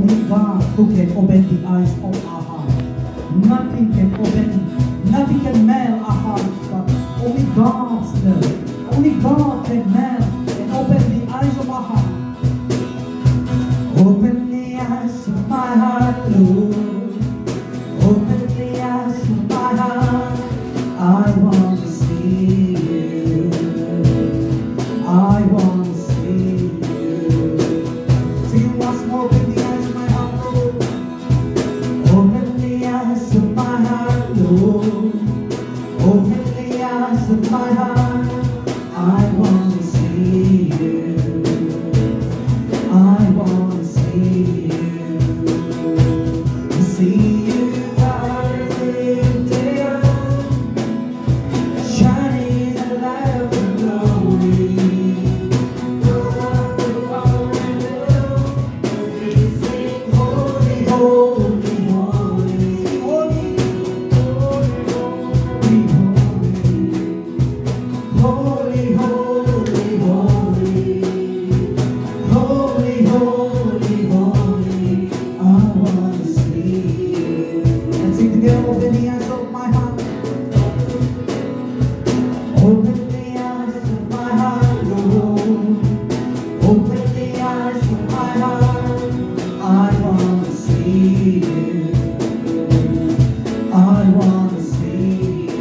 only God who can open the eyes of our heart. Nothing can open, nothing can melt our heart, but only God's love. Only God can melt and open the eyes of our heart. Open the eyes of my heart, Lord. Open the eyes of my heart. I want to see you. I want to see you. Sing it once more. Open the eyes of my heart, Lord. Open the eyes of my heart, Lord. Open the eyes of my heart. I want to see you. I want to see you. See you lifted up, shining in the light of your glory. We sing holy, holy, holy, holy, holy, holy, holy, holy, holy, holy, holy. I want to see you. Let's sing together. Open the eyes of my heart. Open the eyes of my heart, Lord. Open the eyes of my heart. I want to see you. I want to see you.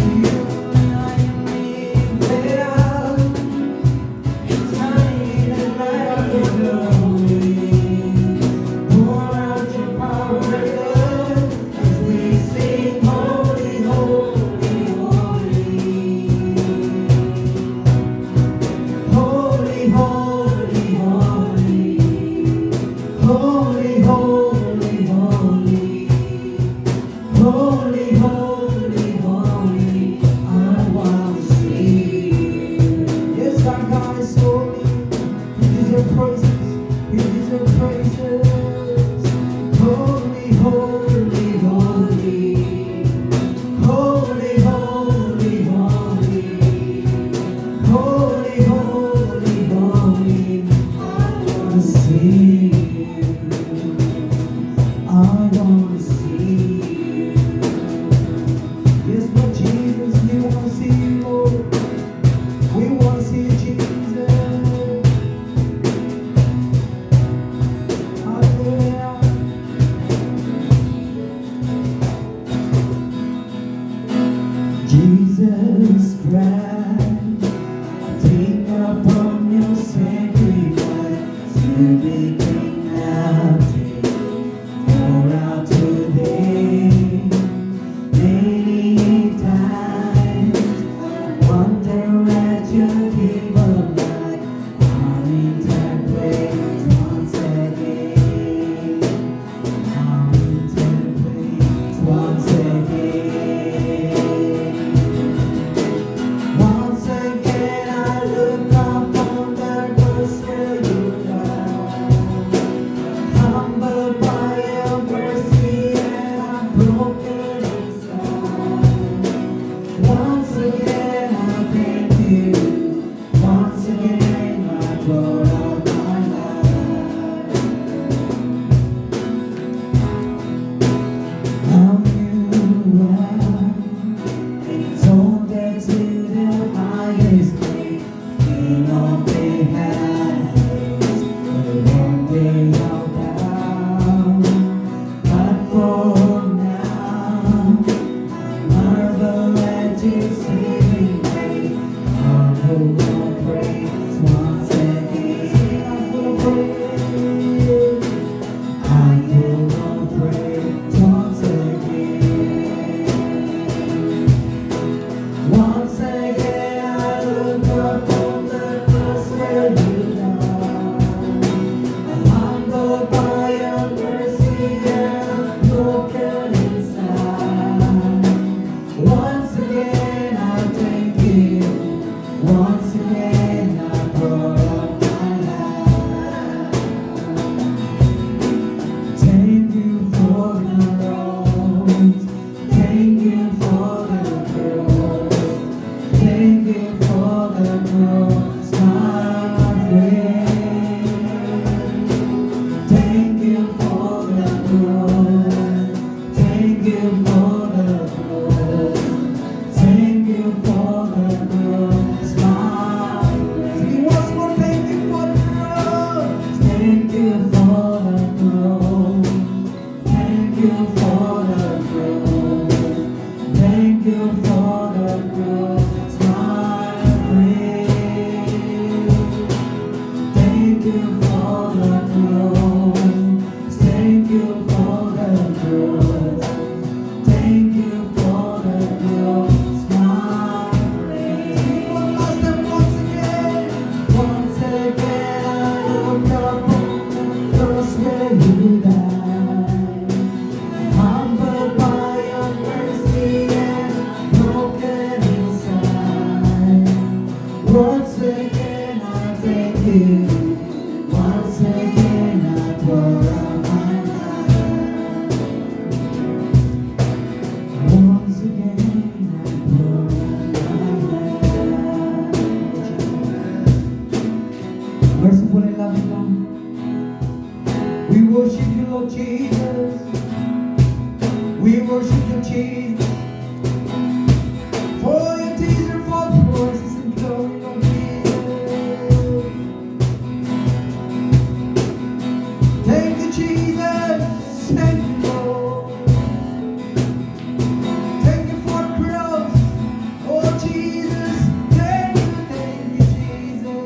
You and I am lifted up, shining in the light of your glory. Pour out your power and love as we sing holy, holy, holy. Holy, holy, holy. Holy, holy, holy. Holy, holy, holy. I want to see you. Yes, our God is holy. He deserves praises. He deserves praises. Holy, holy, holy. Holy, holy, holy. Holy, holy, holy. I want to see you. I want to see you. Yes, Lord Jesus, we want to see you, Lord. We want to see you, Jesus. Hallelujah. Jesus Christ, take upon your sacrifice to become nothing. Pour out today, many times. I wonder at your given life. I'll interpret once again. I'll interpret once again. Once again I look up on the cross where you died. Humbled by your mercy and I'm broken inside. Once again I thank you. Once again I pour out my life. Love you are exalted to the highest place. King of the heavens, but one day I'll bow. But for now, I marvel at your saving grace. I'm full of praise once again. I'm full of praise. I'm full of praise once again. Once again I look up on the cross where you died. I'm humbled by your mercy and I'm broken inside. Once again I you for the cross, my friend. Thank you for the cross. Thank you for the cross. Thank you for the cross, my friend. One last time, once again. Once again, I look up on the cross where you died. Humbled by your mercy and broken inside. Once again, I thank you. Once again, I pour out my life. Once again, I pour out my life. Merciful and loving God, we worship you, Lord Jesus. We worship you, Jesus. For your teacher, for praises and glory, Lord Jesus. Thank you, Jesus. Thank you, Lord. Thank you for the cross. Oh, Jesus. Thank you, Jesus.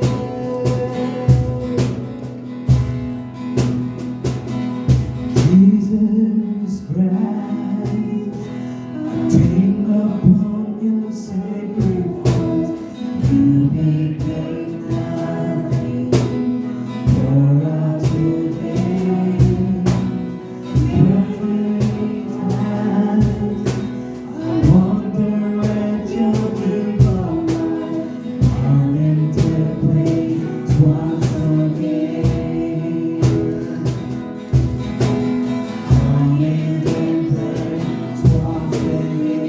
Jesus Christ, take upon your sacrifice. You became nothing for us today. Perfect life, I wonder at your divine come into place once again. Come into place once again.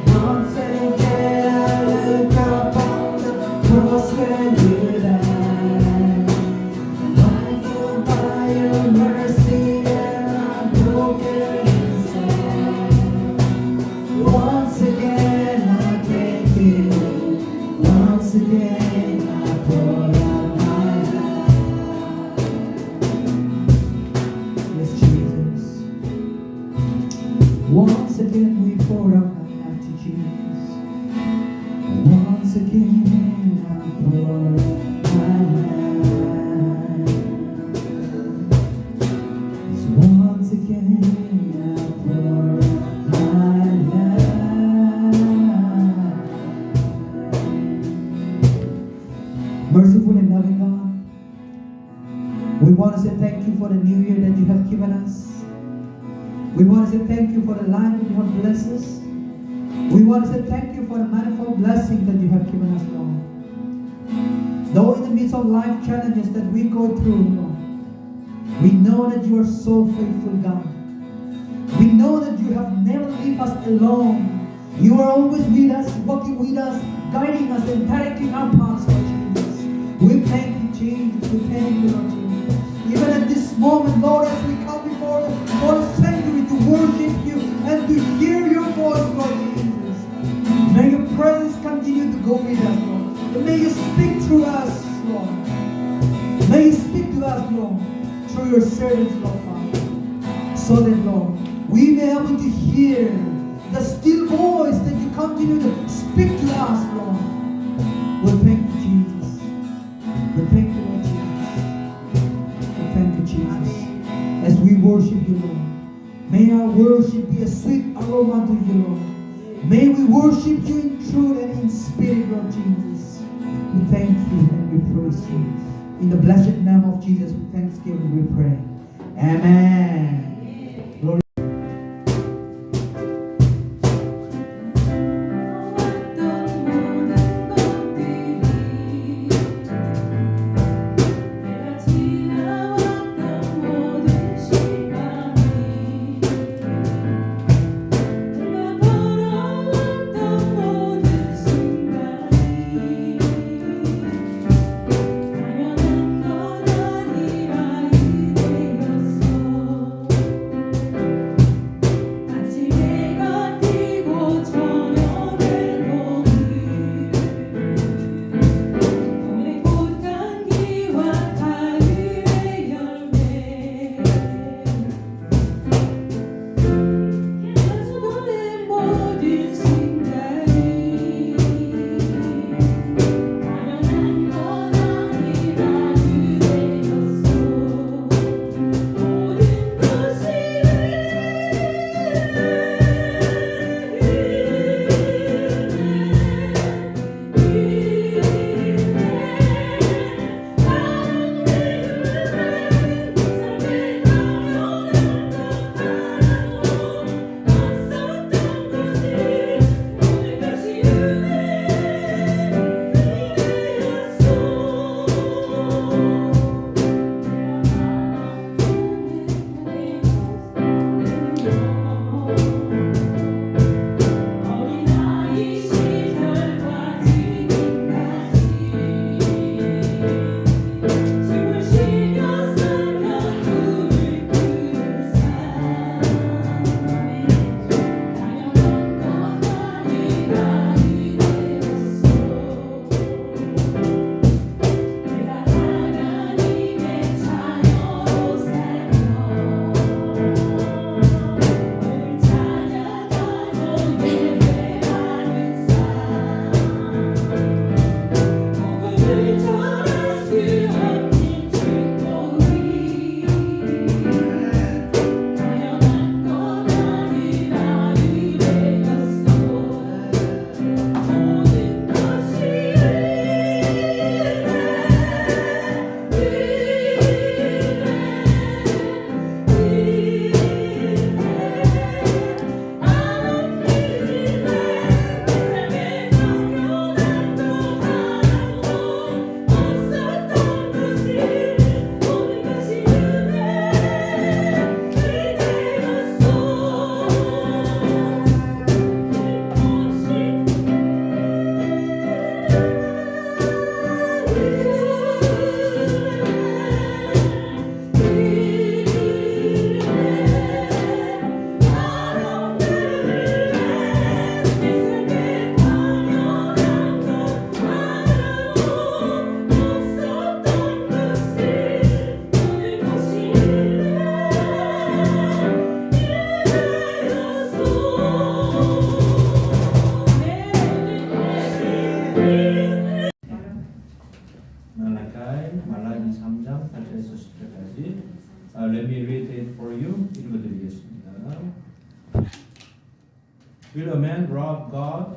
Once again, I look up on the cross where you died. Mindful by your mercy and I'm broken inside. Once again, I thank you. Once again, I pour out my life. Yes, Jesus. Once again, we pour out my life to Jesus. Once again, I pour out my life. Yes, once again, I pour out my life. Merciful and loving God, we want to say thank you for the new year that you have given us. We want to say thank you for the life that you have blessed us. We want to say thank you for the manifold blessings that you have given us, Lord. Though in the midst of life challenges that we go through, Lord, we know that you are so faithful, God. We know that you have never left us alone. You are always with us, walking with us, guiding us and directing our paths, Lord Jesus. We thank you, Jesus. We thank you, Lord Jesus. Even at this moment, Lord, as we come before the Lord, sanctuary to worship you and to hear your voice, Lord Jesus. May your presence continue to go with us, Lord. And may you speak through us, Lord. May you speak to us, Lord, through your servants, Lord Father. So that, Lord, we may be able to hear the still voice that you continue to speak to us, Lord. We thank you, Jesus. We thank you, Lord Jesus. We thank you, Jesus. As we worship you, Lord, may our worship be a sweet aroma to you, Lord. May we worship you in truth and in spirit, Lord Jesus. We thank you and we praise you. In the blessed name of Jesus, with thanksgiving we pray. Amen. Glory. Will a man rob God?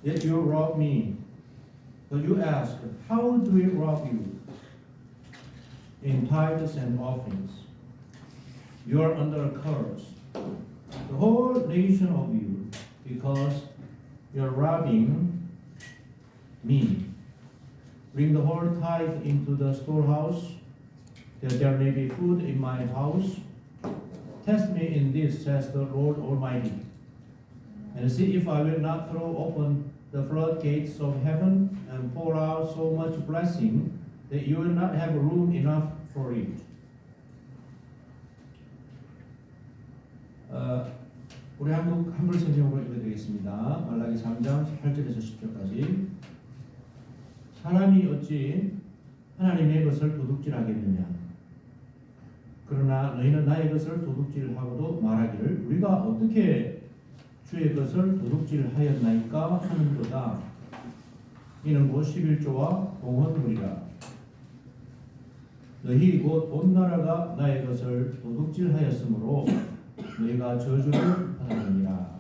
Yet you rob me. But you ask, how do we rob you? In tithes and offerings. You are under a curse, the whole nation of you, because you are robbing me. Bring the whole tithe into the storehouse, that there may be food in my house. Test me in this, says the Lord Almighty, and see if I will not throw open the floodgates of heaven and pour out so much blessing that you will not have room enough for it. 우리 한글 성경으로 읽어드리겠습니다. 말라기 3장 8절에서 10절까지. 사람이 어찌 하나님의 것을 도둑질하겠느냐? 그러나 너희는 나의 것을 도둑질하고도 말하기를 우리가 어떻게 주의 것을 도둑질하였나이까 하는도다. 이는 곧 11조와 공헌물이라. 너희 곧 온 나라가 나의 것을 도둑질하였으므로 너희가 저주를 받았느니라.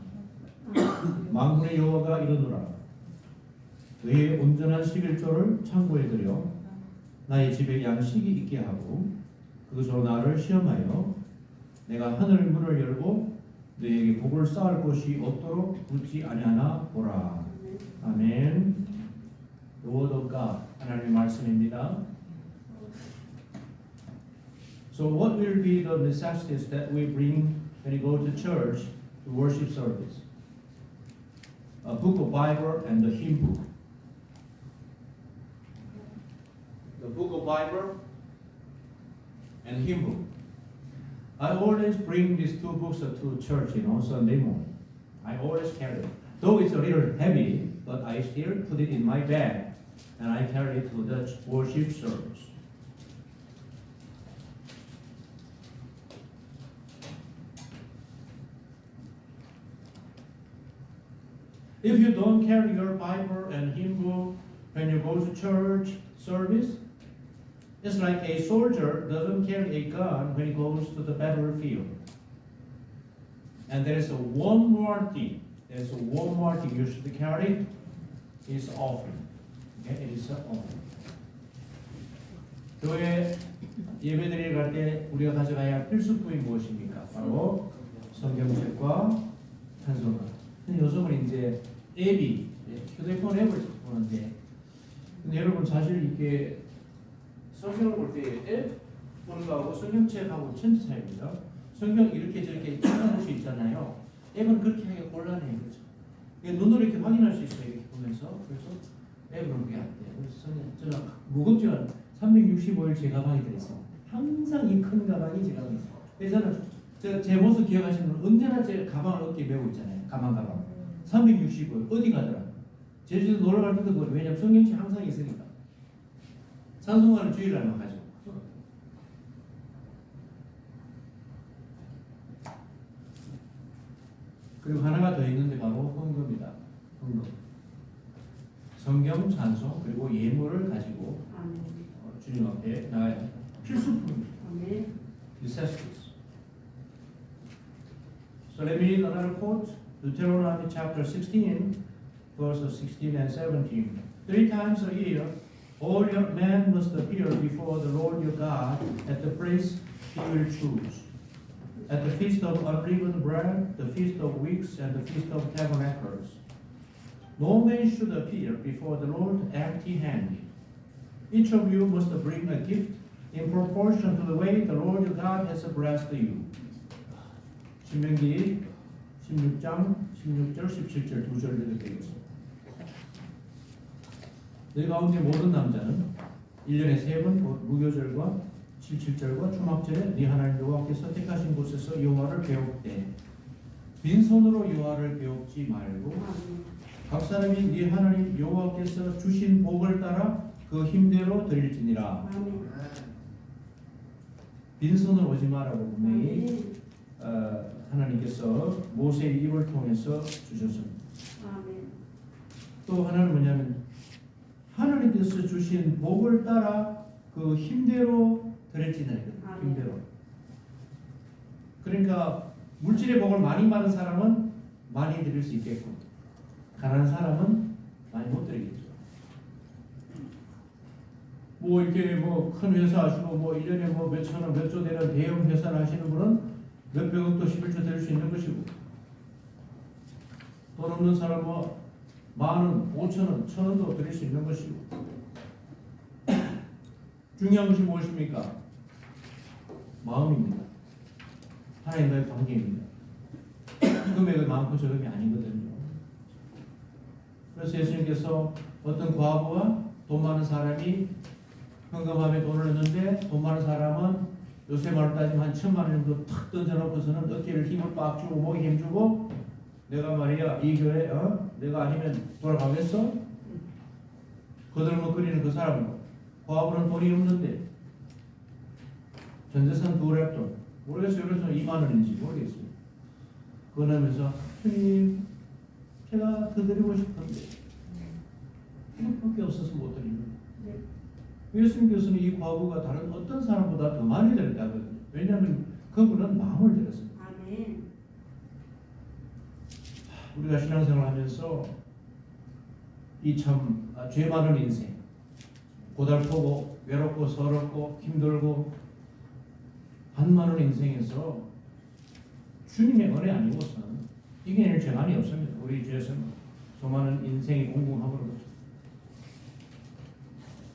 만군의 여호와가 이르노라. 너희의 온전한 11조를 창고에 들여 나의 집에 양식이 있게 하고 그것으로 나를 시험하여 내가 하늘 문을 열고 너희에게 복을 쌓을 곳이 없도록 굳지 아니하나 보라. 아멘. The word of God, 하나님의 말씀입니다. So what will be the necessities that we bring when you go to church to worship service? A book of Bible and the hymn book. The book of Bible and hymn book. I always bring these two books to church, Sunday morning. I always carry it. Though it's a little heavy, but I still put it in my bag and I carry it to the worship service. If you don't carry your Bible and hymn book when you go to church service, it's like a soldier doesn't carry a gun when he goes to the battlefield. And there is one more thing. There's one more thing you should carry. Is offering. Okay, it is an offering. 교회 예배드리러 갈 때 우리가 가져가야 할 필수품이 무엇입니까? 바로 성경책과 찬송가. 근데 요즘은 이제 앱이 휴대폰 앱을 보는데, 근데 여러분 사실 이게 성경을 볼 때 앱 보는 거하고 성경책하고 천지 차이입니다. 성경 이렇게 저렇게 찾아볼 수 있잖아요. 앱은 그렇게 하기가 곤란해요, 그렇죠? 눈으로 이렇게 확인할 수 있어요, 이렇게 보면서. 그래서 앱은 그게 안 돼요. 그래서 저는 무겁지만 365일 제 가방에 들어있어요. 항상 이 큰 가방이 제 가방에 있어요. 그래서 저는 제 모습 기억하시는 분 언제나 제 가방을 어깨에 메고 있잖아요. 가방. 365일 어디 가더라. 제주도 놀러 갈 때도 그래요. 왜냐면 성경책 항상 있으니까. 찬송가는 주일날만 가죠. 그리고 하나가 더 있는데 바로 헌금입니다. 헌금. 성경, 찬송, 그리고 예물을 가지고 주님 앞에 나가야 합니다. 필수품입니다. Necessities. So let me read another quote. Deuteronomy chapter 16, verses 16 and 17. 3 times a year, all your men must appear before the Lord your God at the place he will choose. At the feast of unleavened bread, the feast of weeks, and the feast of tabernacles. No man should appear before the Lord empty-handed. Each of you must bring a gift in proportion to the way the Lord your God has blessed you. 신명기 16장 16절 17절 두 절을 읽어드리겠습니다. 너희 가운데 모든 남자는 1년에 3번 곧 무교절과 77절과 초막절에 네 하나님 여호와께서 택하신 곳에서 여호와를 배웁되 빈손으로 여호와를 배웁지 말고 각 사람이 네 하나님 여호와께서 주신 복을 따라 그 힘대로 드릴지니라. 빈손으로 오지 말라고 분명히 하나님께서 모세의 입을 통해서 주셨습니다. 또 하나는 뭐냐면 하나님께서 주신 복을 따라 그 힘대로 드릴지니라. 힘대로. 그러니까 물질의 복을 많이 받은 사람은 많이 드릴 수 있겠고 가난한 사람은 많이 못 드리겠죠. 뭐 이렇게 뭐 큰 회사 하시고 뭐 1년에 뭐 몇천 원, 몇 조 되는 대형 회사를 하시는 분은 몇백억도 11조 드릴 수 있는 것이고 돈 없는 사람은 뭐 만원, 5천원, 1,000원도 드릴 수 있는 것이고 중요한 것이 무엇입니까? 마음입니다. 하나님과의 관계입니다. 금액이 많고 적음이 아니거든요. 그래서 예수님께서 어떤 과부와 돈 많은 사람이 현금함에 돈을 넣는데 돈 많은 사람은 요새 말로 따지면 한 1,000만 원 정도 탁 던져놓고서는 어깨를 힘을 빡 주고 목에 힘주고 내가 말이야 이 교회 내가 아니면 돌아가겠어? 거들먹거리는 그 사람은 과부는 돈이 없는데 전재산 두랩돈 모르겠어요. 그래서 2만 원인지 모르겠어요. 그거 하면서 주님 제가 더 드리고 싶은데 이것밖에 없어서 못 드립니다. 예수님께서는 이 과부가 다른 어떤 사람보다 더 많이 드렸다거든요. 왜냐하면 그분은 마음을 드렸습니다. 아멘. 우리가 신앙생활하면서 이 참 죄 많은 인생, 고달프고 외롭고 서럽고 힘들고 한 많은 인생에서 주님의 은혜 아니고서는 이겨낼 재간이 없습니다. 우리 주에서는 수많은 인생이 공공함으로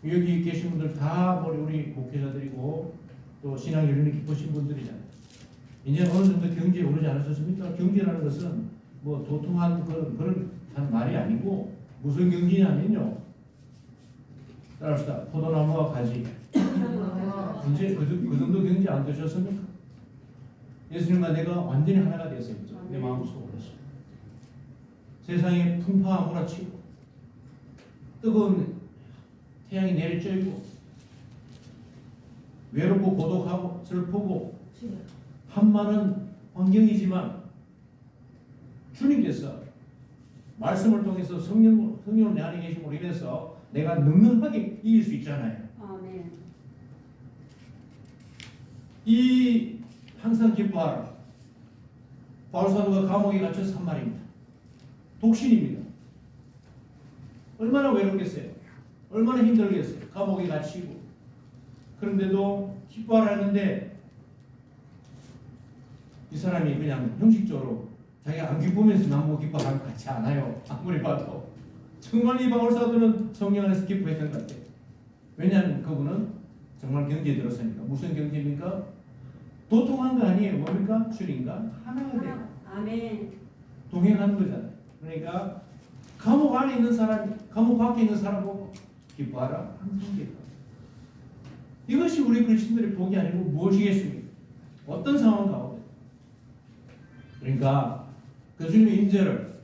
여기 계신 분들 다 우리 목회자들이고 또 신앙 열림이 깊으신 분들이잖아요. 이제 어느 정도 경제에 오르지 않으셨습니까? 경제라는 것은 뭐 도통한 그런 말이 아니고 무슨 경제냐면요. 따라합시다. 포도나무와 가지. 이제 그 정도 경제 안 되셨습니까? 예수님과 내가 완전히 하나가 됐어요. 내 마음속으로. 세상에 풍파가 몰아치고 뜨거운 태양이 내리쬐고 외롭고 고독하고 슬프고 한많은 환경이지만 주님께서 말씀을 통해서 성령을 내 안에 계심으로 인해서 내가 능력하게 이길 수 있잖아요. 아멘. 이 항상 기뻐하라. 바울사도가 감옥에 갇혀서 한 말입니다. 독신입니다. 얼마나 외롭겠어요. 얼마나 힘들겠어요. 감옥에 갇히고. 그런데도 기뻐하라 했는데 이 사람이 그냥 형식적으로 자기가 안 기쁘면서 나보고 기뻐하는 것 같지 않아요. 아무리 봐도. 정말 이 바울사도는 성령 안에서 기뻐했던 것 같아요. 왜냐하면 그분은 정말 경제에 들었으니까. 무슨 경제입니까? 도통한 거 아니에요. 뭡니까? 주님과 하나가 돼요. 아멘. 동행하는 거잖아요. 그러니까 감옥 안에 있는 사람, 감옥 밖에 있는 사람 보고 기뻐하라. 항상 기뻐하라. 이것이 우리 그리스도인들의 복이 아니고 무엇이겠습니까? 어떤 상황 가운데. 그러니까 그 주님의 임재를,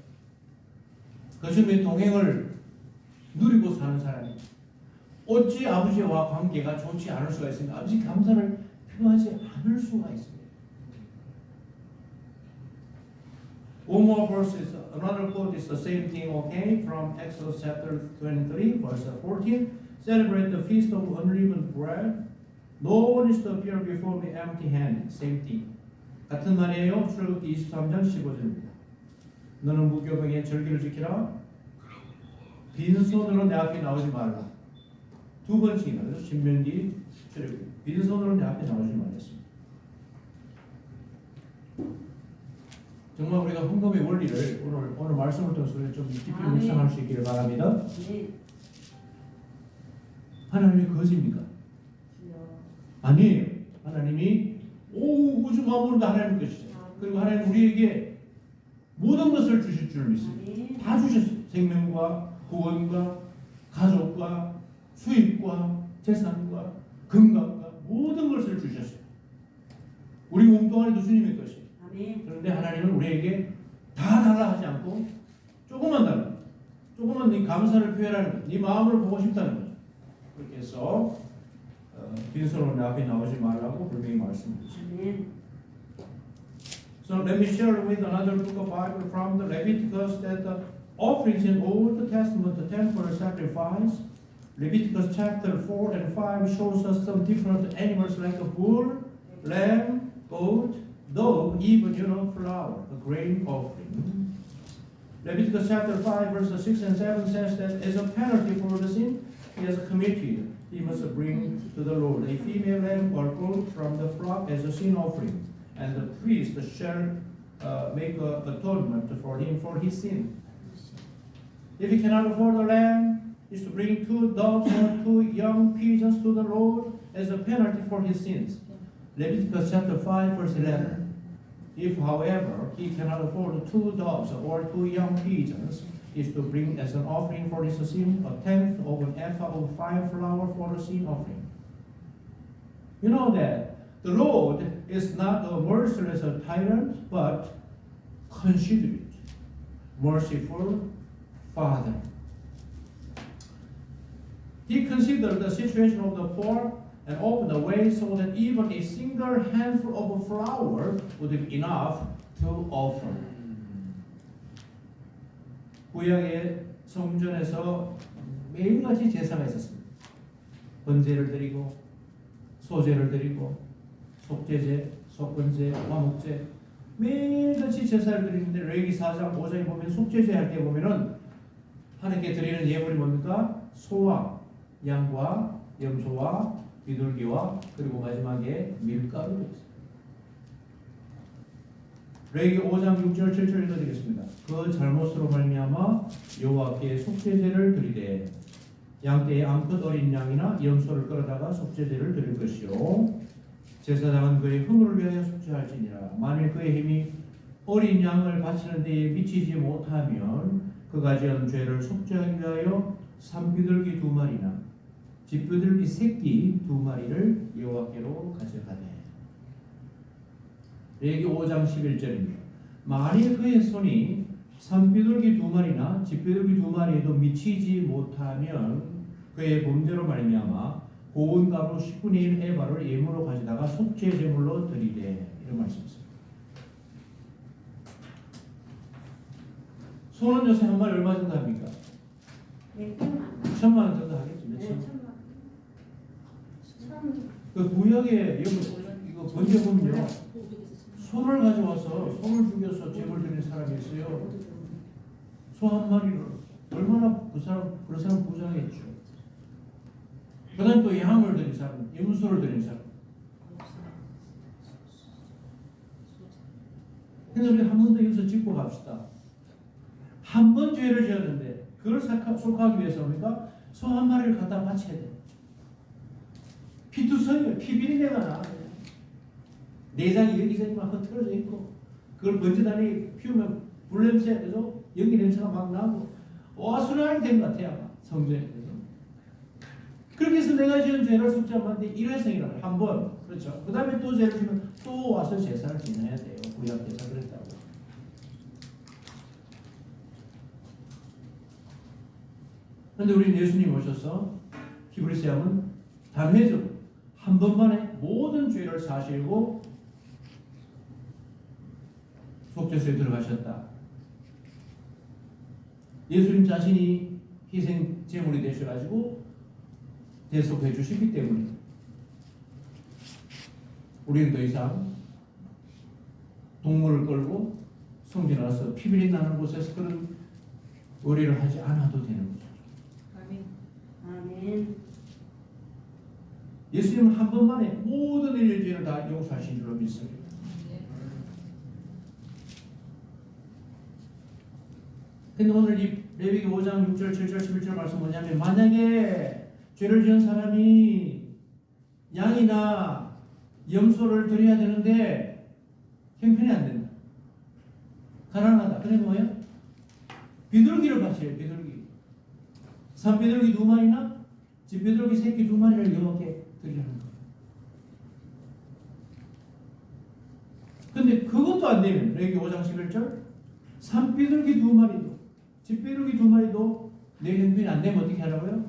그 주님의 동행을 누리고 사는 사람이 어찌 아버지와 관계가 좋지 않을 수가 있습니까? 아버지 감사를 필요하지 않을 수가 있습니다. One more verse is another quote is the same thing, okay? From Exodus chapter 23, verse 14. Celebrate the feast of unleavened bread. No one is to appear before me empty-handed. Same thing. 같은 말이에요. 출애굽기 23장 15절입니다. 너는 무교병의 절기를 지키라. 빈손으로 내 앞에 나오지 말라. 두 번씩이나 그래서 신명기 출애굽기 빈손으로 내 앞에 나오지 말랬습니다. 정말 우리가 헌금의 원리를 오늘 말씀을 통해서 좀 깊이 묵상할 수 있기를 바랍니다. 네. 하나님이 거짓입니까? 아니에요. 하나님이 우주 만물은 다 하나님 것이죠. 그리고 하나님 우리에게 모든 것을 주실 줄 믿습니다. 다 주셨어요. 생명과 구원과 가족과 수입과 재산과 건강과 모든 것을 주셨어요. 우리 몸뚱아리도 주님의 것이에요. 그런데 하나님은 우리에게 다 달라 하지 않고 조금만 달라. 조금만 네 감사를 표현하는 거예요. 네 마음을 보고 싶다는 거죠. 그렇게 해서 빈손으로 내 앞에 나오지 말라고 분명히 말씀드렸습니다. So let me share with another book of Bible from the Leviticus that the offerings in Old Testament, the temple sacrifice, Leviticus chapter 4 and 5 shows us some different animals like a bull, lamb, goat, dove, even flour, a grain offering. Leviticus chapter 5 verses 6 and 7 says that as a penalty for the sin he has committed, he must bring to the Lord a female lamb or goat from the flock as a sin offering, and the priest shall make atonement for him for his sin. If he cannot afford a lamb, he is to bring 2 doves or 2 young pigeons to the Lord as a penalty for his sins. Leviticus chapter 5 verse 11. If, however, he cannot afford 2 doves or 2 young pigeons, he is to bring as an offering for his sin 1/10 of an ephah of fine flour for the sin offering. You know that the Lord is not a merciless tyrant, but considerate, merciful Father. He considered the situation of the poor and opened a way so that even a single handful of flour would be enough to offer. 구약의 성전에서 매일같이 제사가 있었습니다. 번제를 드리고 소제를 드리고 속제제, 속번제, 화목제 매일같이 제사를 드리는데 레위기 4장 5장에 보면 속제제 할 때 보면은 하나님께 드리는 예물이 뭡니까? 소와 양과 염소와 비둘기와 그리고 마지막에 밀가루도 있습니다. 레위기 5장 6절 7절 읽어드리겠습니다. 그 잘못으로 말미암아 여호와께 속죄제를 드리되 양떼의 암컷 어린 양이나 염소를 끌어다가 속죄제를 드릴 것이요 제사장은 그의 흥을 위하여 속죄할지니라. 만일 그의 힘이 어린 양을 바치는 데에 미치지 못하면 그가 지은 죄를 속죄하기 위하여 산비둘기 2마리나 집비둘기 새끼 2마리를 여호와께로 가져가되. 레위기 5장 11절입니다. 만일 그의 손이 산비둘기 2마리나 집비둘기 2마리에도 미치지 못하면 그의 범죄로 말미암아 고운 가루 10분의 1 에바를 예물로 가져다가 속죄 제물로 드리되. 이런 말씀이습니다. 소는 요새 한 마리 얼마 정도 합니까? 1,000만 원 정도 하겠죠. 그 구역에 이거 번제 보면요, 소를 가져와서 소를 죽여서 제물 드리는 사람이 있어요. 소 한 마리를 얼마나 그런 사람 부자겠죠. 그다음 또 양을 드린 사람, 염소를 드린 사람. 그래서 우리 한 번 더 여기서 짚고 갑시다. 한 번 죄를 지었는데 그걸 속하기 위해서입니까? 소 한 마리를 갖다 바쳐야 돼. 피투성이에요. 피비린내가 나. 내장이 여기저기 막 흐트러져 있고 그걸 번제단이 피우면 불냄새, 그죠? 연기 냄새가 막 나고 어수선하게 된 것 같아요. 아마 성전에서. 그렇게 해서 내가 지은 죄를 속죄하는데 일회성이라고 한 번. 그렇죠. 그 다음에 또 죄를 지면 또 와서 제사를 지내야 돼요. 구약 제사 그랬다고. 그런데 우리 예수님 오셔서 히브리서 하면 단회적으로 한 번만에 모든 죄를 사시고 속죄소에 들어가셨다. 예수님 자신이 희생 제물이 되셔가지고 대속해 주시기 때문에 우리는 더 이상 동물을 끌고 성전에 와서 피비린 나는 곳에서 그런 의뢰를 하지 않아도 되는 거죠. 아멘. 예수님은 한 번만에 모든 인류의 죄를 다 용서하신 줄로 믿습니다. 근데 오늘 이 레위기 5장 6절, 7절, 11절 말씀 뭐냐면 만약에 죄를 지은 사람이 양이나 염소를 드려야 되는데 형편이 안 된다. 가난하다. 그래 뭐예요? 비둘기를 바쳐요. 비둘기. 산비둘기 2마리나 집비둘기 새끼 2마리를 여호와께 드리라는 거예요. 근데 그것도 안 되면 레위기 5장 11절 산비둘기 2마리도 집비둘기 2마리도 내 형편이 안 되면 어떻게 하라고요?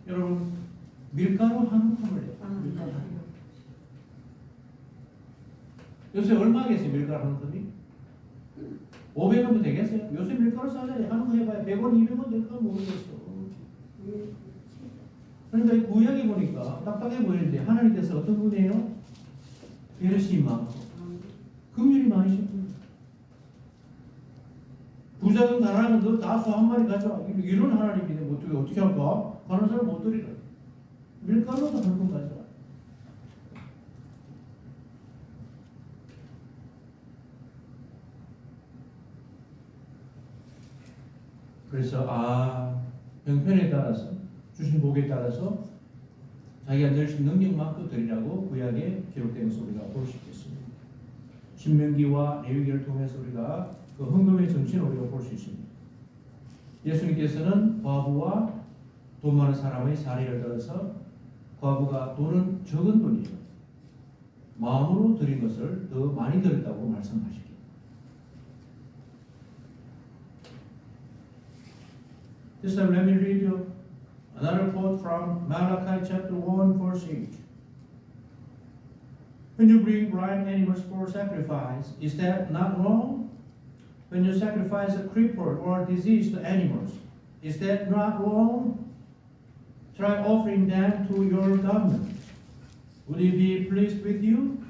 여러분 밀가루 한 컵을 내요. 밀가루 한 컵. 요새 얼마겠어요? 밀가루 한 컵이? 500원도 되겠어요? 요새 밀가루 사자리 하는 거 해봐야 100원, 200원 될까 모르겠어. 그러니까 이 구약에 보니까 딱딱해 보이는데 하나님께서 어떤 분이에요? 배려심이 많고 긍휼이 많으신 분. 부자든 가난하면 너 다소 한 마리 가져와. 이런 하나님인데 뭐 어떻게 할까? 가난한 사람 못 드리라. 밀가루도 한 번 가져와. 그래서 형편에 따라서 주신 복에 따라서 자기가 늘 수 있는 능력만큼 드리라고 구약에 기록된 것을 우리가 볼 수 있겠습니다. 신명기와 레위기를 통해서 우리가 그 헌금의 정신을 우리가 볼 수 있습니다. 예수님께서는 과부와 돈 많은 사람의 사례를 들어서 과부가 돈은 적은 돈이에요. 마음으로 드린 것을 더 많이 드렸다고 말씀하시기. This time let me read you another quote from Malachi chapter 1 verse 8. When you bring blind animals for sacrifice, is that not wrong? When you sacrifice a crippled or diseased animals, is that not wrong? Try offering them to your government. Would he be pleased with you?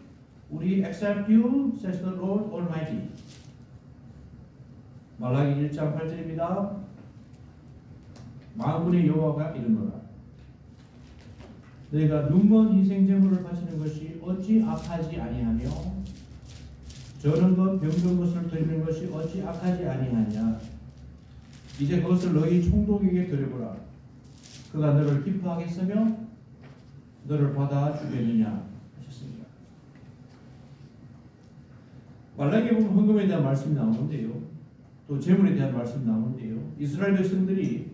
Would he accept you? Says the Lord Almighty. 말라기 1장 8절입니다. 만군의 여호와가 이르노라. 너희가 눈먼 희생제물을 바치는 것이 어찌 악하지 아니하며 저런 것 병든 것을 드리는 것이 어찌 악하지 아니하냐. 이제 그것을 너희 총독에게 드려보라. 그가 너를 기뻐하겠으며 너를 받아주겠느냐 하셨습니다. 말라기에 보면 헌금에 대한 말씀이 나오는데요. 또 재물에 대한 말씀이 나오는데요. 이스라엘 백성들이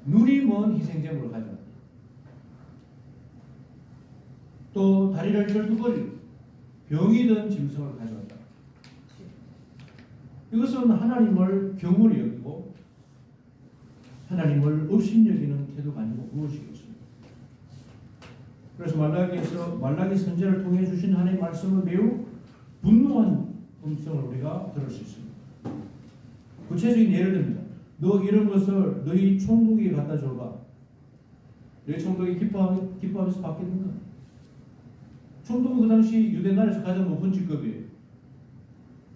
눈이 먼 희생제물을 가져왔다. 또 다리를 절뚝거리고 병이 든 짐승을 가져왔다. 이것은 하나님을 경홀히 여기고 하나님을 업신여기는 태도가 아니고 무엇이겠습니까? 그래서 말라기 선지자를 통해 주신 하나님의 말씀은 매우 분노한 음성을 우리가 들을 수 있습니다. 구체적인 예를 듭니다. 너 이런 것을 너희 총독에게 갖다 줘봐. 너희 총독이 기뻐하면서 받겠는가? 총독은 그 당시 유대 나라에서 가장 높은 직급이에요.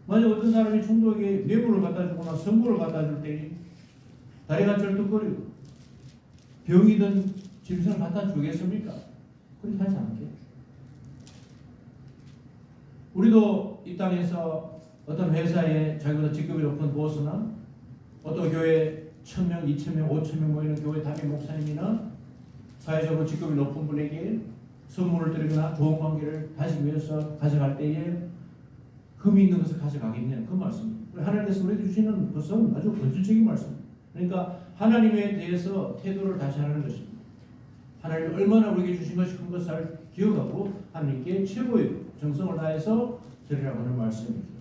만약 어떤 사람이 총독에게 뇌물을 갖다 주거나 선물을 갖다 줄 때 다리가 절뚝거리고 병이 든 짐승을 갖다 주겠습니까? 그렇게 하지 않겠죠. 우리도 이 땅에서 어떤 회사에 자기보다 직급이 높은 보스나 어떤 교회 1000명, 2000명, 5000명 모이는 교회 담임 목사님이나 사회적으로 직급이 높은 분에게 선물을 드리거나 좋은 관계를 다지기 위해서 가져갈 때에 흠이 있는 것을 가져가겠냐 그 말씀입니다. 하나님께서 우리에게 주시는 것은 아주 본질적인 말씀입니다. 그러니까 하나님에 대해서 태도를 다시 하는 것입니다. 하나님이 얼마나 우리에게 주신 것이 큰 것을 기억하고 하나님께 최고의 정성을 다해서 드리라고 하는 말씀입니다.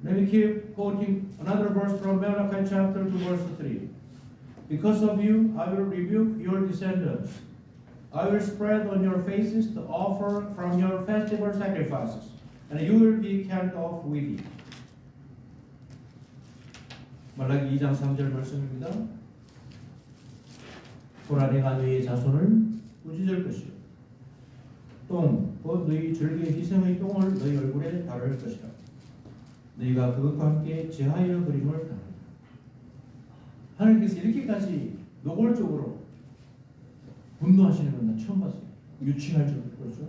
Let me keep quoting another verse from Malachi chapter 2 verse 3. Because of you, I will rebuke your descendants. I will spread on your faces the offer from your festival sacrifices, and you will be carried off with it. 말라기 2장 3절 말씀입니다. 보라 내가 너희의 자손을 꾸짖을 것이요 똥, 곧 너희 절기의 희생의 똥을 너희 얼굴에 바를 것이라. 너희가 그것과 함께 제하여 그림을 당한다. 하나님께서 이렇게까지 노골적으로 분노하시는 건 나 처음 봤어요. 유치할 정도로. 그렇죠?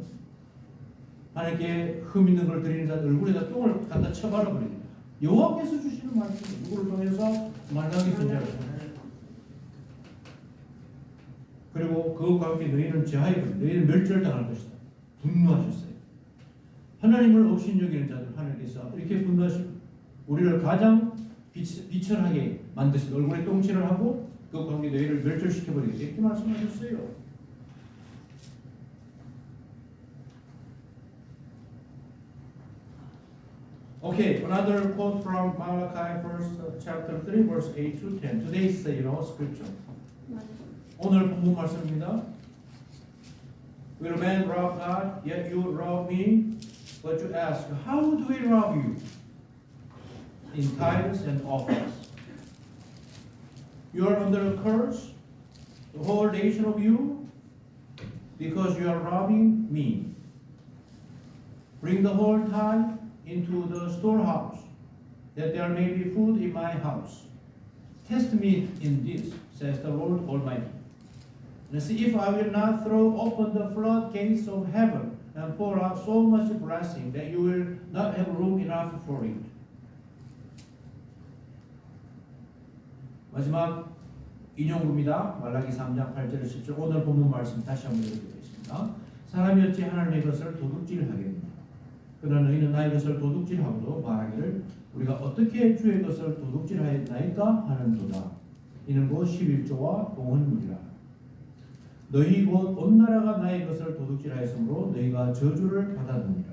하나님께 흠 있는 걸 드리는 자들 얼굴에다 똥을 갖다 쳐발라 버립니다. 여호와께서 주시는 말씀, 누구를 통해서 말라기 선지자를 통해서. 그리고 그것과 함께 너희는 제하여 버립니다. 너희는 멸절당할 것이다. 분노하셨어요. 하나님을 업신여기는 자들 하나님께서 이렇게 분노하시고 우리를 가장 비천하게 만드신 얼굴에 똥칠을 하고 그것과 함께 너희를 멸절시켜버리겠다. 이렇게 말씀하셨어요. Okay, another quote from Malachi chapter 3 verse 8 to 10. Today's scripture. 오늘 본문 말씀입니다. Will man rob God? Yet you rob me. But you ask, how do we rob you? In tithes and offerings. You are under a curse, the whole nation of you, because you are robbing me. Bring the whole tithe into the storehouse, that there may be food in my house. Test me in this, says the Lord Almighty. And see if I will not throw open the floodgates of heaven and pour out so much blessing that you will not have room enough for it. 마지막 인용구입니다. 말라기 3장 8절 10절 오늘 본문 말씀 다시 한번 읽어드리겠습니다. 사람이 어찌 하나님의 것을 도둑질하겠느냐. 그러나 너희는 나의 것을 도둑질하고도 말하기를 우리가 어떻게 주의 것을 도둑질하였나이까 하는도다. 이는 곧 11조와 봉헌물이라. 너희 곧 온 나라가 나의 것을 도둑질하였으므로 너희가 저주를 받았느니라.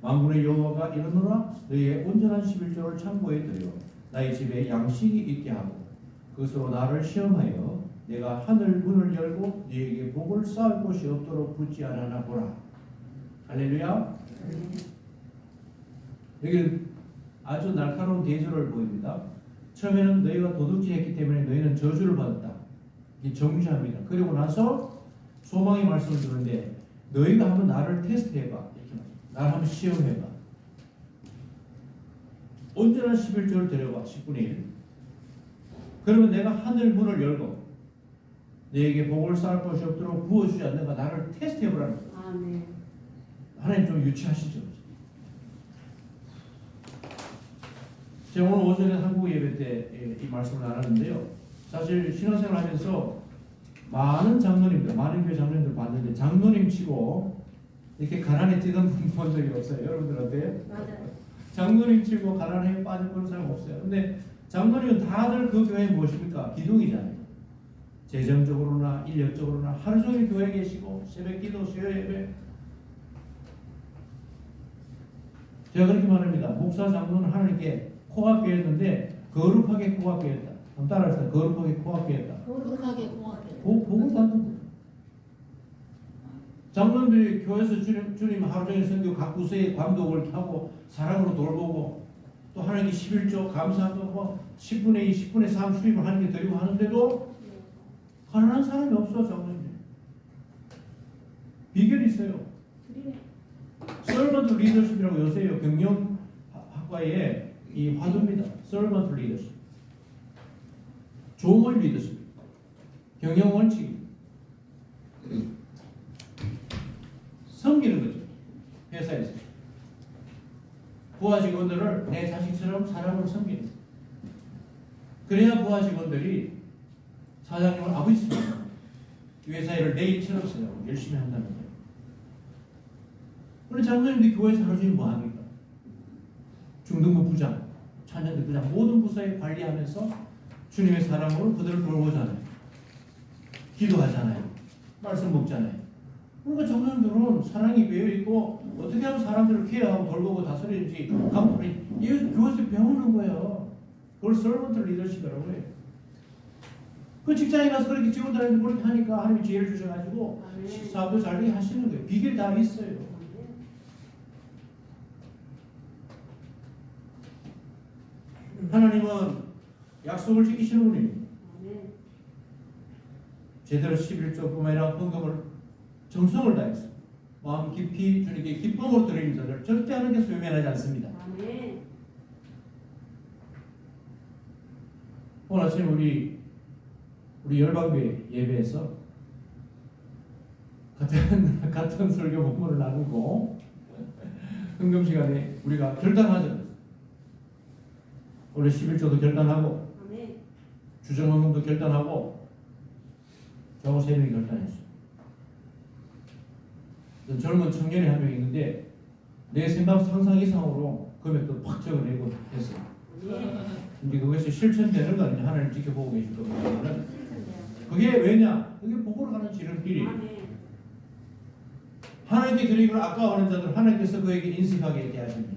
만군의 여호와가 이르노라. 너희의 온전한 11조를 창고에 들여 나의 집에 양식이 있게 하고 그것으로 나를 시험하여 내가 하늘 문을 열고 너희에게 복을 쌓을 곳이 없도록 붙지 않았나 보라. 할렐루야. 여기는 아주 날카로운 대조를 보입니다. 처음에는 너희가 도둑질했기 때문에 너희는 저주를 받았다. 이게 정죄합니다. 그리고 나서 소망의 말씀을 주는데 너희가 한번 나를 테스트해봐. 이렇게 나를 한번 시험해봐. 온전한 11조를 드려봐. 10분의 1. 그러면 내가 하늘 문을 열고 너에게 복을 쌓을 것이 없도록 부어주지 않는가 나를 테스트해보라는 거예요. 아멘. 하나님 좀 유치하시죠. 제가 오늘 오전에 한국 예배 때 이 말씀을 나눴는데요. 사실 신앙생활 하면서 많은 장로님들, 많은 교회 장로님들 봤는데 장로님 치고 이렇게 가난에 찌든 분 본 적이 없어요. 여러분들한테. 맞아요. 장로님 치고 가난에 빠진 그런 사람 없어요. 근데 장로님은 다들 그 교회에 무엇입니까? 기둥이잖아요. 재정적으로나 인력적으로나 하루 종일 교회에 계시고 새벽 기도, 수요 예배. 제가 그렇게 말합니다. 목사 장로는 하나님께 코앞에였는데 거룩하게 코앞에였다. 한번 따라합시다. 거룩하게 코앞에였다. 거룩하게 고하게. 복을 받는 거예요. 장로님들이 교회에서 주님 하루 종일 선교 각 부서에 감독을 하고 사랑으로 돌보고 또 하나님께 11조 감사하고 뭐 10분의 2, 10분의 3 수입을 하나님께 드리고 하는데도 가난한 사람이 없어. 장로님들. 비결이 있어요. 서번트 리더십이라고 요새요 경영학과의 이 화두입니다. 서번트 리더십. 종을 리더십. 경영 원칙입니다. 섬기는 거죠. 회사에서. 부하 직원들을 내 자식처럼 사람으로 섬기는 거예요. 그래야 부하 직원들이 사장님을 아버지처럼 회사 일을 내 일처럼 써요. 열심히 한다는 거예요. 우리 장로님들이 교회에서 하루 종일 뭐합니까? 중등부 부장, 찬양대 부장 모든 부서에 관리하면서 주님의 사랑으로 그들을 돌보잖아요. 기도하잖아요. 말씀 먹잖아요. 그러니까 장로님들은 사랑이 배어있고 어떻게 하면 사람들을 케어하고 돌보고 다스리는지 감독이 교회에서 배우는 거예요. 그걸 서번트 리더십이라고 해요. 그 직장에 가서 그렇게 직원들한테 그렇게 하니까 하나님이 지혜를 주셔가지고 사업도 잘 되게 하시는 거예요. 비결이 다 있어요. 하나님은 약속을 지키시는 분입니다. 제대로 11조뿐만 아니라 헌금을 정성을 다해서 마음 깊이 주님께 기쁨으로 드리는 자들 절대 하나님께서 외면하지 않습니다. 오늘 아침 우리 열방교회 예배에서 같은 설교 본문을 나누고 헌금 시간에 우리가 결단하죠. 원래 11조도 결단하고 주정헌금도 결단하고 저하고 세 명이 결단했어요. 젊은 청년이 한 명 있는데 내 생각 상상 이상으로 금액도 팍 적어내고 했어요. 근데 그것이 실천되는 거 아니냐. 하나님 지켜보고 계실 겁니다. 그게 왜냐? 그게 복으로 가는 지름길이. 하나님께 드리는 걸 아까워하는 자들 하나님께서 그에게 인식하게 대하십니다.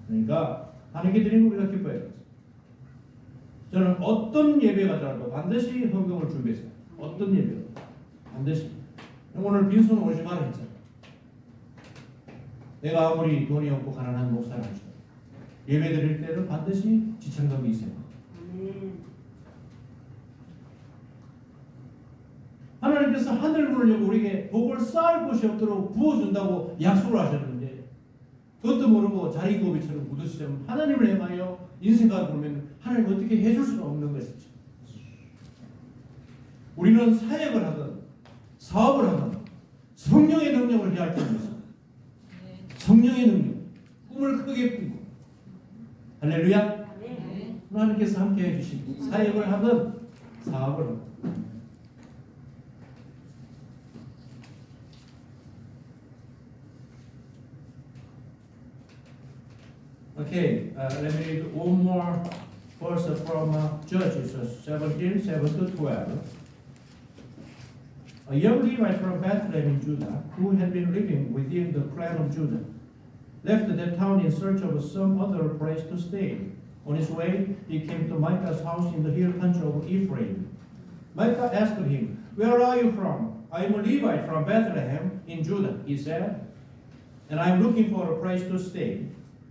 그러니까 하나님께 드리는 걸 우리가 기뻐해야 돼요. 저는 어떤 예배가 가더라도 반드시 헌금을 준비했어요. 어떤 예배도 반드시. 오늘 빈손 오지 마라 했잖아요. 내가 아무리 돈이 없고 가난한 목사를 하죠. 예배 드릴 때는 반드시 지참금이 있어요. 하나님께서 하늘 문을 열고 우리에게 복을 쌓을 곳이 없도록 부어준다고 약속을 하셨는데 그것도 모르고 자리고비처럼 묻으시면 하나님을 향하여 인생각을 보면 하나님 어떻게 해줄 수가 없는 것이죠. 우리는 사역을 하든 사업을 하든 성령의 능력을 해야 할 때입니다. 성령의 능력, 꿈을 크게 꾸고 할렐루야. 하나님께서 함께 해주시고 사역을 하든 사업을 하든. Okay, let me read one more verse from Judges 17, 7 to 12. A young Levite from Bethlehem in Judah, who had been living within the clan of Judah, left that town in search of some other place to stay. On his way, he came to Micah's house in the hill country of Ephraim. Micah asked him, "Where are you from?" "I am a Levite from Bethlehem in Judah," he said, "and I am looking for a place to stay."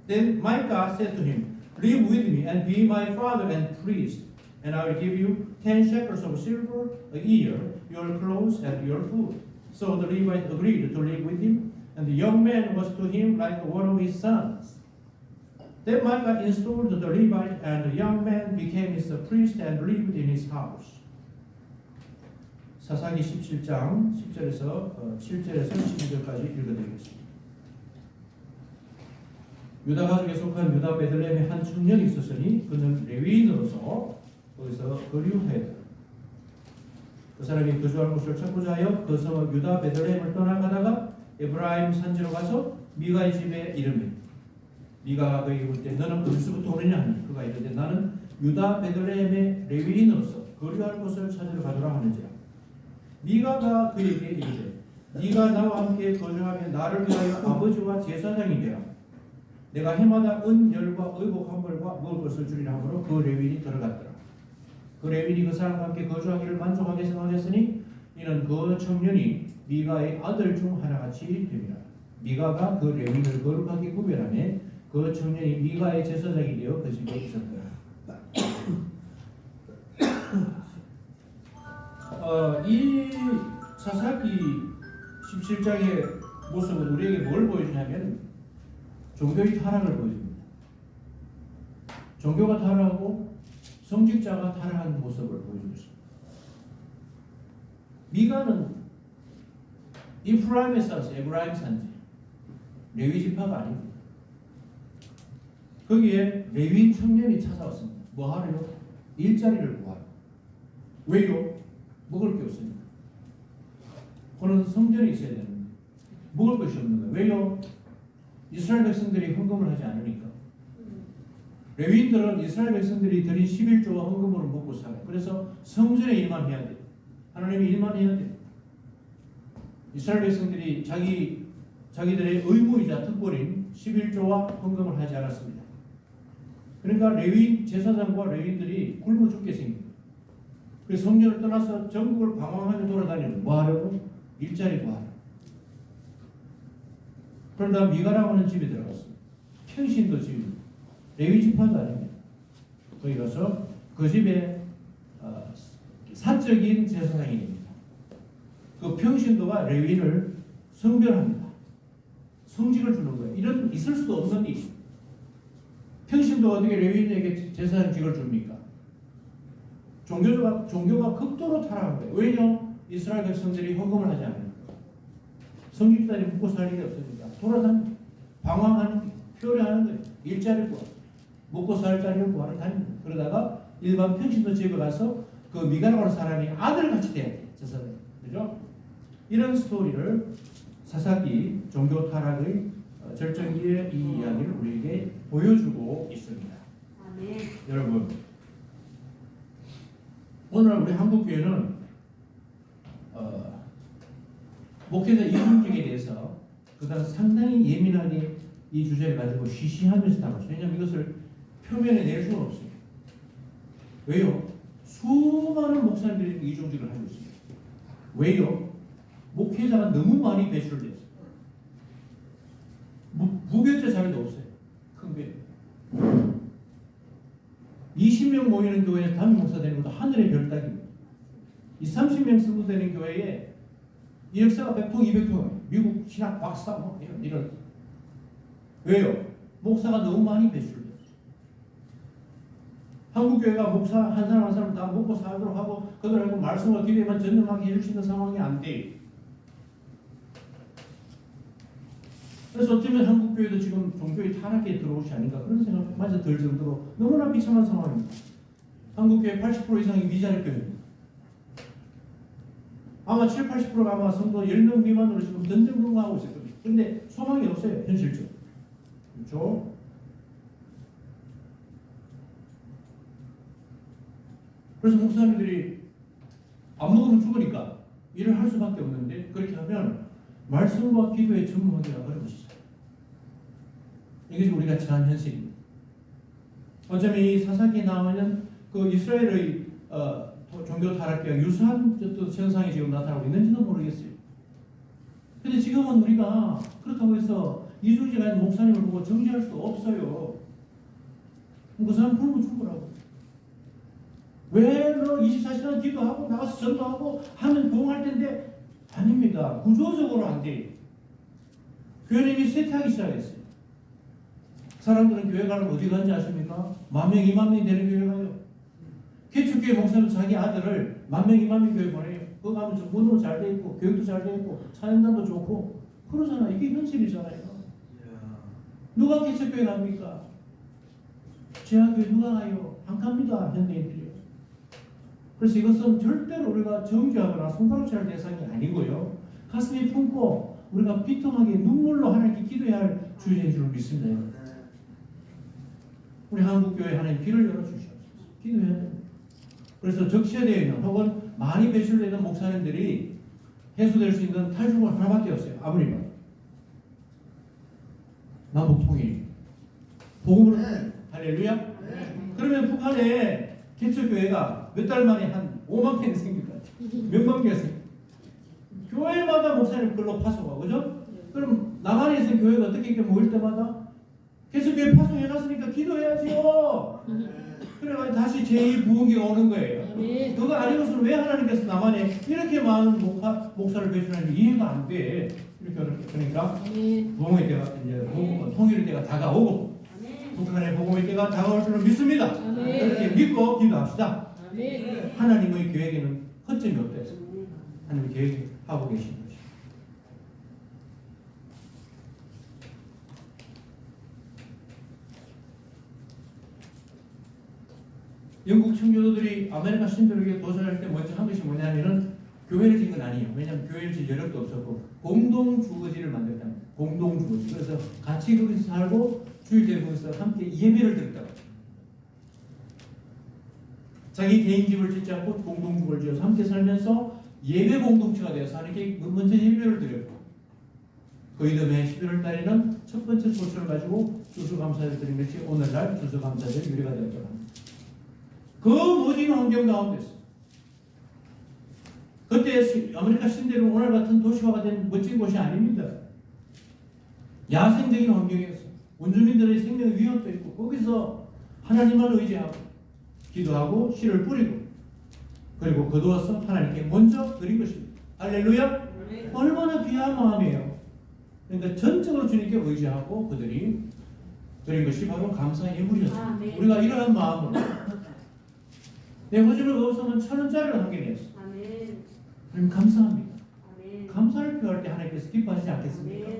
Then Micah said to him, "Live with me and be my father and priest, and I will give you 10 shekels of silver a year, your clothes and your food." So the Levite agreed to live with him, and the young man was to him like one of his sons. Then Micah installed the Levite, and the young man became his priest and lived in his house. 사사기 17장 10절에서 7절에서 12절까지 읽어드리겠습니다. 유다 가족에 속한 유다 베들레헴의 한 청년이 있었으니 그는 레위인으로서 거기서 거류하였다. 그 사람이 거주할 곳을 찾고자 하여 그 성을 유다 베들레헴을 떠나가다가 에브라임 산지로 가서 미가의 집에 이르매 미가가 그에게 볼 때 너는 어디서부터 오느냐 하니 그가 이르되 나는 유다 베들레헴의 레위인으로서 거류할 곳을 찾으러 가노라 하는지라. 미가가 그에게 이르되 네가 나와 함께 거주하며 나를 위하여 아버지와 제사장이 되라. 내가 해마다 은열과 의복 한 벌과 먹을 것을 주리라 하므로 그 레위인이 들어갔더라. 그 레위인이 그 사람과 함께 거주하기를 만족하게 생각했으니 이는 그 청년이 미가의 아들 중 하나같이 됨이라. 미가가 그 레위인을 거룩하게 구별하며 그 청년이 미가의 제사장이 되어 그 집에 있었더라. 이 사사기 17장의 모습은 우리에게 뭘 보여주냐면 종교의 타락을 보여줍니다. 종교가 타락하고 성직자가 타락한 모습을 보여주고 있습니다. 미가는 이프라임에 살았어요. 에브라임 산지. 레위 지파가 아닙니다. 거기에 레위인 청년이 찾아왔습니다. 뭐 하래요? 일자리를 구하러. 왜요? 먹을 게 없습니다. 그는 성전에 있어야 되는데 먹을 것이 없는 거예요. 왜요? 이스라엘 백성들이 헌금을 하지 않으니까. 레위인들은 이스라엘 백성들이 드린 11조와 헌금으로 먹고 살아요. 그래서 성전에 일만 해야 돼요. 하나님이 일만 해야 돼요. 이스라엘 백성들이 자기들의 의무이자 특권인 11조와 헌금을 하지 않았습니다. 그러니까 레위인 제사장과 레위인들이 굶어 죽게 생깁니다. 그래서 성전을 떠나서 전국을 방황하며 돌아다니는 뭐 하려고? 일자리 구하러. 그러다 미가라고 하는 집에 들어갔습니다. 평신도 집입니다. 레위 지파도 아닙니다. 거기 가서 그 집에 사적인 제사장이 됩니다. 그 평신도가 레위인을 성별합니다. 성직을 주는 거예요. 이런 있을 수도 없는 일. 평신도가 어떻게 레위인에게 제사장직을 줍니까? 종교가 극도로 타락한 거예요. 왜냐? 이스라엘 백성들이 헌금을 하지 않아요. 성직자들이 묵고 살 일이 없으니까 돌아다니고 방황하는 표류하는 거예요. 일자리를 구하고 먹고 살 자리를 구하러 다닙니다. 그러다가 일반 평신도 집에 가서 그 미가라고 하는 사람이 아들같이 돼야 돼요. 제사장. 그죠? 이런 스토리를 사사기 종교 타락의 절정기의 이 이야기를 우리에게 보여주고 있습니다. 아멘. 여러분, 오늘 우리 한국교회는 목회자 이중직에 대해서 그다음 상당히 예민하게 이 주제를 가지고 쉬쉬하면서 다뤘어요. 왜냐하면 이것을 표면에 낼 수는 없어요. 왜요? 수많은 목사님들이 이중직을 하고 있습니다. 왜요? 목회자가 너무 많이 배출됐어요. 부교체 자리도 없어요. 큰 교회. 20명 모이는 교회에서 담임 목사 되는 것도 하늘의 별따기입니다. 30명 승부되는 교회에 이력서가 100통, 200통, 미국 신학 박사, 이런. 왜요? 목사가 너무 많이 배출돼요. 한국교회가 목사 한 사람 한 사람 다 먹고 살도록 하고 그들하고 말씀과 기도에만 전념하게 해줄 수 있는 상황이 안 돼. 그래서 어쩌면 한국교회도 지금 종교의 타락에 들어오지 아닌가 그런 생각마저 들 정도로 너무나 비참한 상황입니다. 한국교회 80% 이상이 미자립교회입니다. 아마 7, 80%가 아마 성도 10명 미만으로 지금 던전근무하고 있을 겁니다. 그런데 소망이 없어요. 현실적으로. 그렇죠? 그래서 목사님들이 안 먹으면 죽으니까 일을 할 수밖에 없는데 그렇게 하면 말씀과 기도에 전무하기가 어려우시죠. 이것이 우리가 처한 현실입니다. 어쩌면 이 사사기에 나오는 그 이스라엘의 종교 타락과 유사한 현상이 지금 나타나고 있는지도 모르겠어요. 근데 지금은 우리가 그렇다고 해서 이주지가 있는 목사님을 보고 정죄할 수 없어요. 그 사람 굶어 죽으라고. 왜 너 24시간 기도하고 나가서 전도하고 하면 부흥할 텐데 아닙니다. 구조적으로 안 돼요. 교회는 이미 쇠퇴하기 시작했어요. 사람들은 교회 가면 어디 가는지 아십니까? 10,000명, 20,000명이 되는 교회 가요. 개척교회 목사는 자기 아들을 10,000명, 20,000명 교회 보내요. 거기 가면 좀 문도 잘 돼 있고 교육도 잘 돼 있고 사역단도 좋고 그러잖아. 이게 현실이잖아요. 누가 개척교회 갑니까? 제약교회 누가 가요? 안 갑니다. 현대인들이요. 그래서 이것은 절대로 우리가 정죄하거나 손가락질할 대상이 아니고요. 가슴에 품고 우리가 비통하게 눈물로 하나님께 기도해야 할 주제인 줄 믿습니다. 우리 한국교회 하나님 길을 열어주시옵소서. 기도해야 됩니다. 그래서 적시되어 있는 혹은 많이 배출되는 목사님들이 해소될 수 있는 탈출구 하나밖에 없어요. 아무리 봐도. 남북통일. 복음으로 할렐루야. 그러면 북한에 개척교회가 몇 달 만에 한 5만 개는 생길 것 같아요. 몇만 개가 생길. 교회마다 목사님 글로 파송하고, 그죠? 그럼 남한에 있는 교회가 어떻게 이렇게 모일 때마다 개척교회 파송해놨으니까 기도해야지요. 그래가지고 다시 제2부흥기가 오는 거예요. 그거 아니고서는 왜 하나님께서 남한에 이렇게 많은 목사를 배출하는지 이해가 안 돼. 이렇게 그러니까 부흥의 때가 이제 통일의 때가 다가오고 북한의 복음의 때가 다가올 줄을 믿습니다. 그렇게 믿고 기도합시다. 하나님의 계획에는 허점이 없다. 하나님의 계획하고 계신 것이. 영국 청교도들이 아메리카 신도에게 도전할 때 먼저 한 것이 뭐냐면은 교회를 짓는 건 아니에요. 왜냐하면 교회를 짓을 여력도 없었고 공동주거지를 만들었다. 공동주거지. 그래서 같이 거기서 살고 주일때 거기서 함께 예배를 드렸다고. 자기 개인 집을 짓지 않고 공동주거를 지어서 함께 살면서 예배 공동체가 되어서 하나님께 먼저 예배를 드렸고 그 이듬해 11월 달에는 첫 번째 소식을 가지고 추수감사를 드린 것이 오늘날 추수감사절 유래가 되었다고 합니다. 그 모진 환경 가운데서 그때 아메리카 신대는 오늘 같은 도시화가 된 멋진 곳이 아닙니다. 야생적인 환경이었어요. 원주민들의 생명 위협도 있고 거기서 하나님을 의지하고 기도하고 씨를 뿌리고 그리고 거두어서 하나님께 먼저 드린 것입니다. 할렐루야. 얼마나 귀한 마음이에요. 그러니까 전적으로 주님께 의지하고 그들이 드린 것이 바로 감사의 예물이었습니다. 우리가 이러한 마음으로 내 호주를 없으면 1,000원짜리를 하게 되었어. 하나님 감사합니다. 감사를 표할 때 하나님께서 기뻐하시지 않겠습니까?